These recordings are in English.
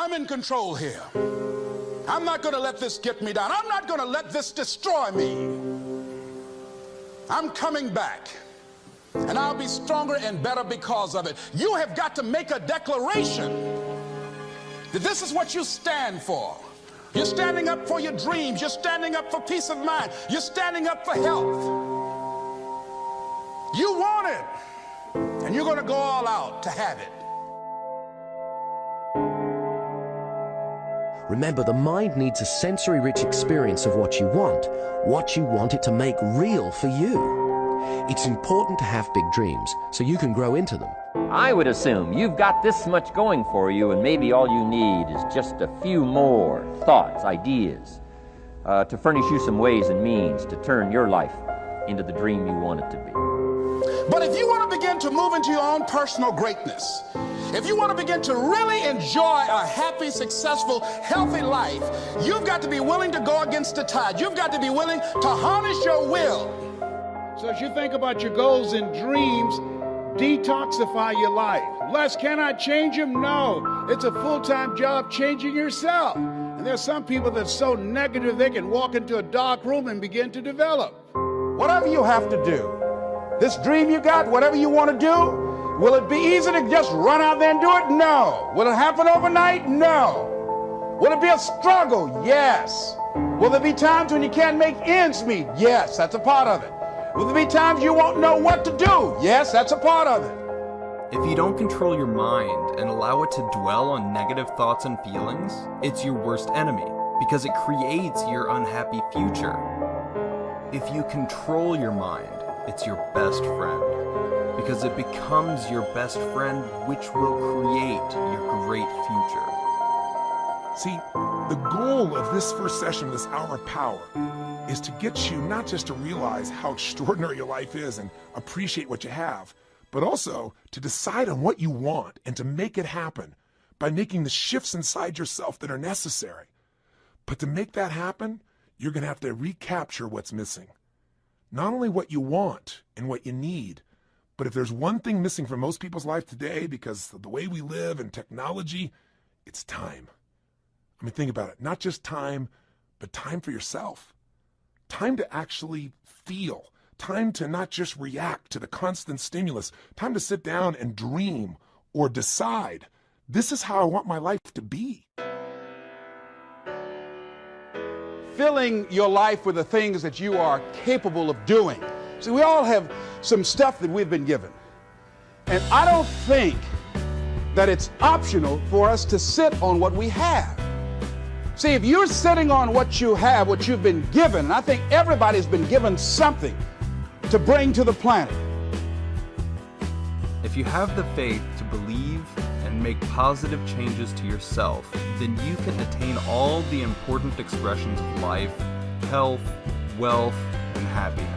I'm in control here. I'm not going to let this get me down. I'm not going to let this destroy me. I'm coming back, and I'll be stronger and better because of it. You have got to make a declaration that this is what you stand for. You're standing up for your dreams. You're standing up for peace of mind. You're standing up for health. You want it, and you're going to go all out to have it. Remember, the mind needs a sensory-rich experience of what you want it to make real for you. It's important to have big dreams so you can grow into them. I would assume you've got this much going for you, and maybe all you need is just a few more thoughts, ideas, to furnish you some ways and means to turn your life into the dream you want it to be. But if you want to begin to move into your own personal greatness, if you want to begin to really enjoy a happy, successful, healthy life, you've got to be willing to go against the tide. You've got to be willing to harness your will. So as you think about your goals and dreams, detoxify your life. Les, can I change them? No. It's a full-time job changing yourself. And there's some people that's so negative they can walk into a dark room and begin to develop. Whatever you have to do, this dream you got, whatever you want to do, will it be easy to just run out there and do it? No. Will it happen overnight? No. Will it be a struggle? Yes. Will there be times when you can't make ends meet? Yes, that's a part of it. Will there be times you won't know what to do? Yes, that's a part of it. If you don't control your mind and allow it to dwell on negative thoughts and feelings, it's your worst enemy because it creates your unhappy future. If you control your mind, it's your best friend because it becomes your best friend, which will create your great future. See, the goal of this first session, this hour of power, is to get you not just to realize how extraordinary your life is and appreciate what you have, but also to decide on what you want and to make it happen by making the shifts inside yourself that are necessary. But to make that happen, you're going to have to recapture what's missing. Not only what you want and what you need, but if there's one thing missing from most people's life today because of the way we live and technology, it's time. I mean, think about it. Not just time, but time for yourself. Time to actually feel. Time to not just react to the constant stimulus. Time to sit down and dream or decide, this is how I want my life to be. Filling your life with the things that you are capable of doing. See, we all have some stuff that we've been given. And I don't think that it's optional for us to sit on what we have. See, if you're sitting on what you have, what you've been given, and I think everybody's been given something to bring to the planet. If you have the faith to believe and make positive changes to yourself, then you can attain all the important expressions of life, health, wealth, and happiness.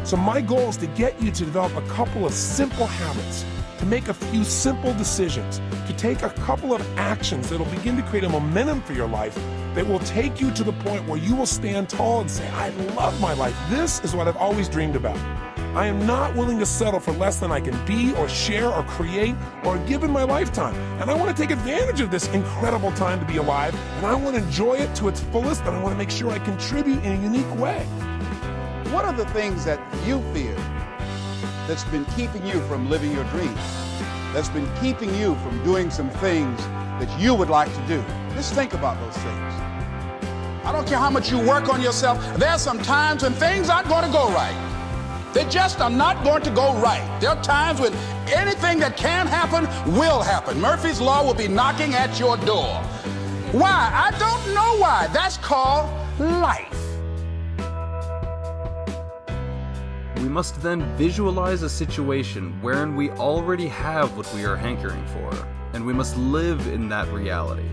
So my goal is to get you to develop a couple of simple habits, to make a few simple decisions, to take a couple of actions that will begin to create a momentum for your life that will take you to the point where you will stand tall and say, I love my life. This is what I've always dreamed about. I am not willing to settle for less than I can be or share or create or give in my lifetime. And I want to take advantage of this incredible time to be alive, and I want to enjoy it to its fullest, and I want to make sure I contribute in a unique way. What are the things that you fear that's been keeping you from living your dreams, that's been keeping you from doing some things that you would like to do? Just think about those things. I don't care how much you work on yourself. There are some times when things aren't going to go right. They just are not going to go right. There are times when anything that can happen will happen. Murphy's Law will be knocking at your door. Why? I don't know why. That's called life. We must then visualize a situation wherein we already have what we are hankering for, and we must live in that reality.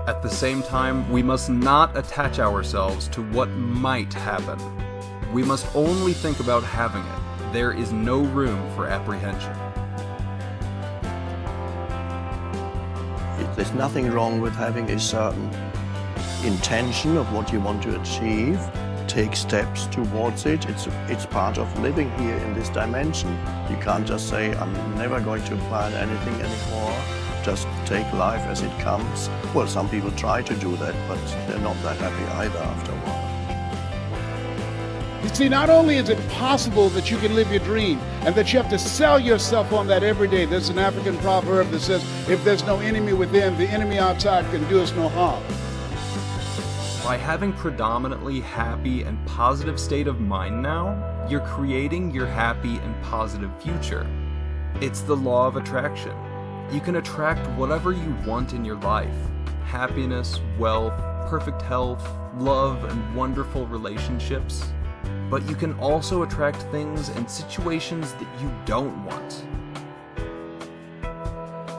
At the same time, we must not attach ourselves to what might happen. We must only think about having it. There is no room for apprehension. There's nothing wrong with having a certain intention of what you want to achieve. Take steps towards it. It's part of living here in this dimension. You can't just say, I'm never going to plan anything anymore. just take life as it comes. Well, some people try to do that, but they're not that happy either after a while. You see, not only is it possible that you can live your dream and that you have to sell yourself on that every day. There's an African proverb that says, if there's no enemy within, the enemy outside can do us no harm. By having predominantly happy and positive state of mind now, you're creating your happy and positive future. It's the law of attraction. You can attract whatever you want in your life. Happiness, wealth, perfect health, love, and wonderful relationships. But you can also attract things and situations that you don't want.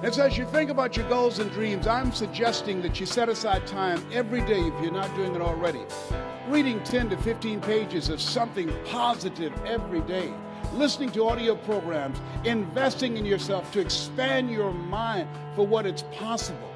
And so as you think about your goals and dreams, I'm suggesting that you set aside time every day, if you're not doing it already, reading 10 to 15 pages of something positive every day, listening to audio programs, investing in yourself to expand your mind for what is possible.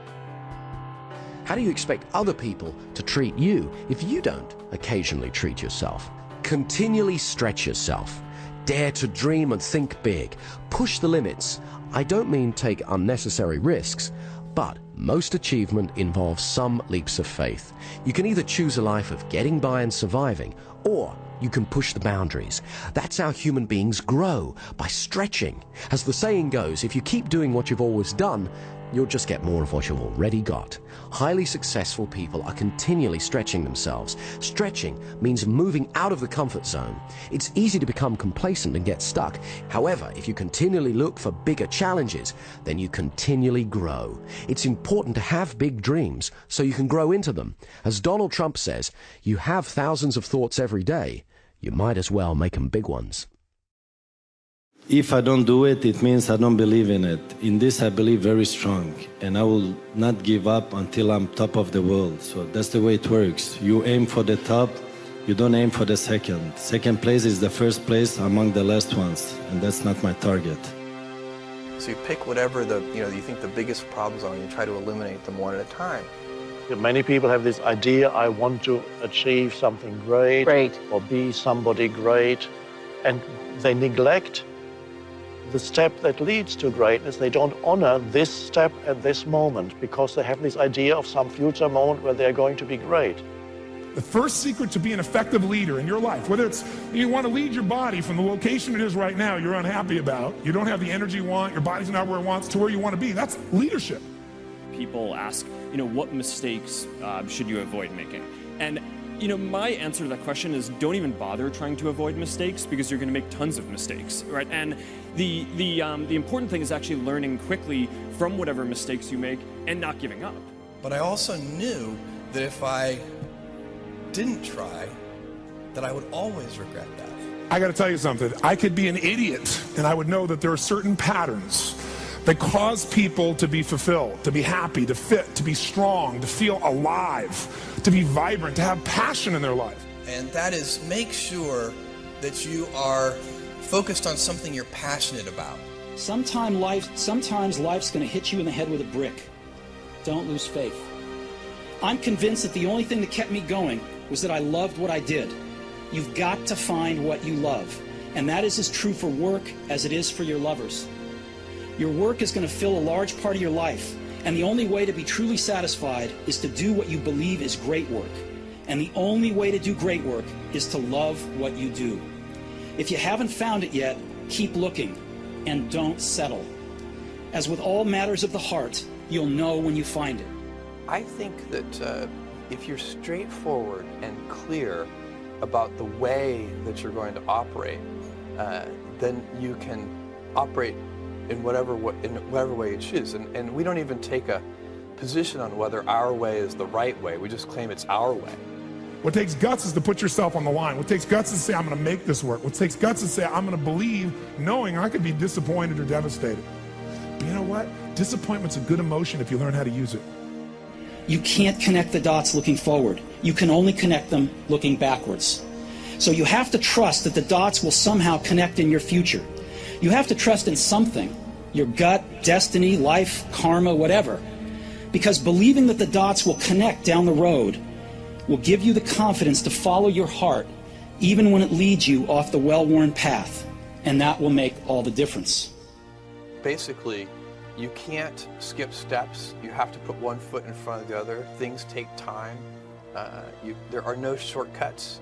How do you expect other people to treat you if you don't occasionally treat yourself? Continually stretch yourself. Dare to dream and think big. Push the limits. I don't mean take unnecessary risks, but most achievement involves some leaps of faith. You can either choose a life of getting by and surviving, or you can push the boundaries. That's how human beings grow, by stretching. As the saying goes, if you keep doing what you've always done, you'll just get more of what you've already got. Highly successful people are continually stretching themselves. Stretching means moving out of the comfort zone. It's easy to become complacent and get stuck. However, if you continually look for bigger challenges, then you continually grow. It's important to have big dreams so you can grow into them. As Donald Trump says, you have thousands of thoughts every day. You might as well make them big ones. If I don't do it, it means I don't believe in it. In this I believe very strong, and I will not give up until I'm top of the world. So that's the way it works. You aim for the top, you don't aim for the second. Second place is the first place among the last ones, and that's not my target. So you pick whatever you think the biggest problems are, and you try to eliminate them one at a time. Many people have this idea, I want to achieve something great. Or be somebody great, and they neglect the step that leads to greatness. They don't honor this step at this moment because they have this idea of some future moment where they're going to be great. The first secret to be an effective leader in your life, whether it's you want to lead your body from the location it is right now you're unhappy about, you don't have the energy you want, your body's not where it wants, to where you want to be, that's leadership. People ask, what mistakes should you avoid making? And my answer to that question is don't even bother trying to avoid mistakes, because you're going to make tons of mistakes, right? And the important thing is actually learning quickly from whatever mistakes you make and not giving up. But I also knew that if I didn't try, that I would always regret that. I got to tell you something. I could be an idiot, and I would know that there are certain patterns that cause people to be fulfilled, to be happy, to fit, to be strong, to feel alive, to be vibrant, to have passion in their life. And that is, make sure that you are focused on something you're passionate about. Sometimes life's going to hit you in the head with a brick. Don't lose faith. I'm convinced that the only thing that kept me going was that I loved what I did. You've got to find what you love. And that is as true for work as it is for your lovers. Your work is going to fill a large part of your life, and the only way to be truly satisfied is to do what you believe is great work. And the only way to do great work is to love what you do. If you haven't found it yet, keep looking, and don't settle. As with all matters of the heart, you'll know when you find it. I think that if you're straightforward and clear about the way that you're going to operate, then you can operate in whatever way you choose. And we don't even take a position on whether our way is the right way. We just claim it's our way. What takes guts is to put yourself on the line. What takes guts is to say, I'm going to make this work. What takes guts is to say, I'm going to believe, knowing I could be disappointed or devastated. But you know what? Disappointment's a good emotion if you learn how to use it. You can't connect the dots looking forward. You can only connect them looking backwards. So you have to trust that the dots will somehow connect in your future. You have to trust in something, your gut, destiny, life, karma, whatever. Because believing that the dots will connect down the road will give you the confidence to follow your heart, even when it leads you off the well-worn path. And that will make all the difference. Basically, You can't skip steps. You have to put one foot in front of the other. Things take time. There are no shortcuts.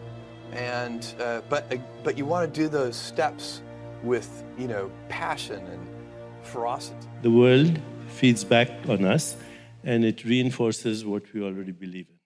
But you want to do those steps with, passion and ferocity. The world feeds back on us, and it reinforces what we already believe in.